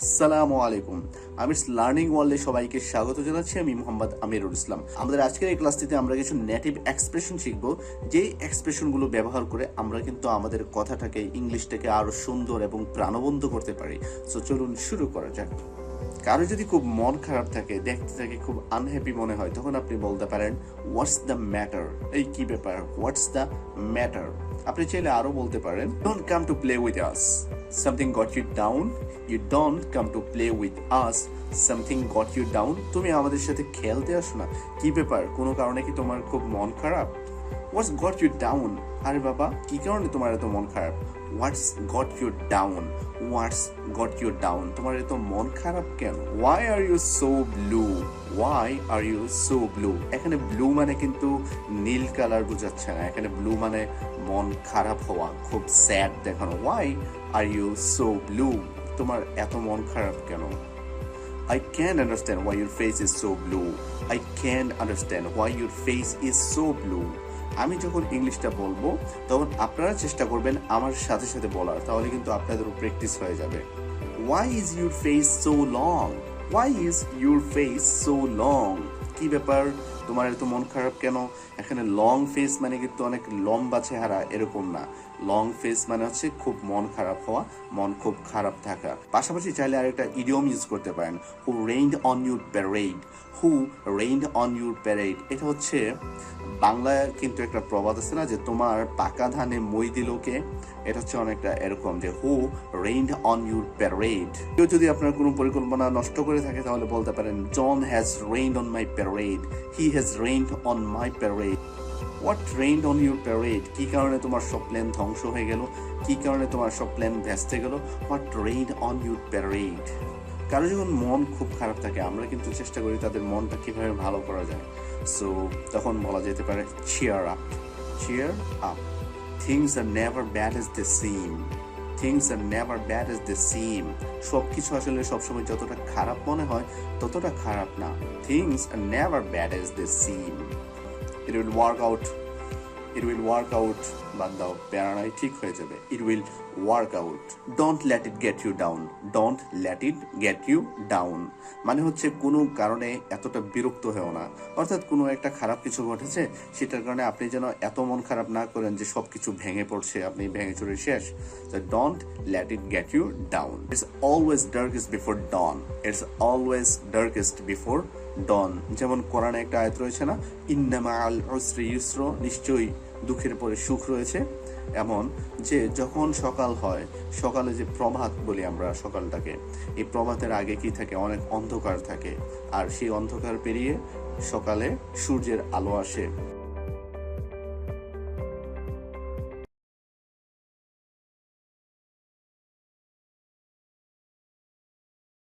আসসালামু আলাইকুম। আমিরস লার্নিং ওয়ার্ল্ডে সবাইকে স্বাগত জানাচ্ছি। আমি মোহাম্মদ আমিরুল ইসলাম। আমাদের আজকের এই ক্লাসটিতে আমরা কিছু নেটিভ এক্সপ্রেশন শিখব, যেই এক্সপ্রেশনগুলো ব্যবহার করে আমরা কিন্তু আমাদের কথাটাকে, ইংলিশটাকে আরো সুন্দর এবং প্রাণবন্ত করতে পারি। সো চলুন শুরু করা যাক। কারো যদি খুব মন খারাপ থাকে, দেখতে থাকে খুব আনহ্যাপি মনে হয়, তখন আপনি বলতে পারেন হোয়াটস দ্য ম্যাটার, এই কি ব্যাপার, হোয়াটস দ্য ম্যাটার। আপনি চাইলে আরো বলতে পারেন don't come to play with us, something got you down. You don't come to play with us, something got you down. তুমি আমাদের সাথে খেলতে আসো না, কি ব্যাপার, কোনো কারণে কি তোমার খুব মন খারাপ? হোয়াটস গট ইউ ডাউন, আরে বাবা কি কারণে তোমার এত মন খারাপ? What's got you down, what's got you down, তোমার এত মন খারাপ কেন? Why are you so blue, why are you so blue. এখানে ব্লু মানে কিন্তু নীল কালার বোঝাচ্ছে না, এখানে ব্লু মানে মন খারাপ হওয়া, খুব স্যাড দেখানো। Why are you so blue, তোমার এত মন খারাপ কেন? I can't understand why your face is so blue. I can't understand why your face is so blue. আমি যখন ইংলিশটা বলবো তখন আপনারা চেষ্টা করবেন আমার সাথে সাথে বলার, তাহলে কিন্তু আপনাদেরও প্র্যাকটিস হয়ে যাবে। Why is your face so long? Why is your face so long? কি ব্যাপার, তোমার এত মন খারাপ কেন? এখানে লং ফেস মানে কিন্তু অনেক লম্বা চেহারা এরকম না। লং ফেস মানে হচ্ছে খুব মন খারাপ হওয়া, মন খুব খারাপ থাকা। পাশাপাশি চাইলে আরেকটা ইডিয়ম ইউজ করতে পারেন, who rained on your parade. Who rained on your parade, এটা হচ্ছে বাংলায় কিন্তু একটা প্রবাদ আছে না, যে তোমার পাকা ধানে মই দিল কে। এটা হচ্ছে অনেকটা এরকম, যে হু রেইনড অন ইউর প্যারেড। কেউ যদি আপনার কোনো পরিকল্পনা নষ্ট করে থাকে তাহলে বলতে পারেন John has rained on my parade, he has rained on my parade. What rained on your parade, কি কারণে তোমার সব প্ল্যান ধ্বংস হয়ে গেল, কি কারণে তোমার সব প্ল্যান ভেস্তে গেল? What rained on your parade. কারো যখন মন খুব খারাপ থাকে আমরা কিন্তু চেষ্টা করি তাদের মনটা কিভাবে ভালো করা যায়। সো তখন বলা যেতে পারে cheer up, cheer up. Things are never bad as they seem. Things are never bad as they seem. সবকিছু আসলে সবসময় যতটা খারাপ মনে হয় ততটা খারাপ না। Things are never bad as they seem. It will work out. It will work out. বাদ দাও, প্যারা নাই, ঠিক হয়ে যাবে। It will work out. Don't let it get you down. Don't let it get you down. মানে হচ্ছে কোনো কারণে এতটা বিরক্ত হও না, অর্থাৎ কোনো একটা খারাপ কিছু ঘটেছে, সেটার কারণে আপনি যেন এত মন খারাপ না করেন যে সবকিছু ভেঙে পড়ছে, আপনি ভেঙে চুরে শেষ। So don't let it get you down. It's always darkest before dawn. It's always darkest before dawn. যেমন কোরআনে একটা আয়াত রয়েছে না, ইন্না মাআল উসরি ইউসর, নিশ্চয়ই দুঃখের পরে সুখ রয়েছে। এমন যে যখন সকাল হয়, সকালে যে প্রভাত বলি আমরা সকালটাকে, এই প্রভাতের আগে কি থাকে, অনেক অন্ধকার থাকে, আর সেই অন্ধকার পেরিয়ে সকালে সূর্যের আলো আসে।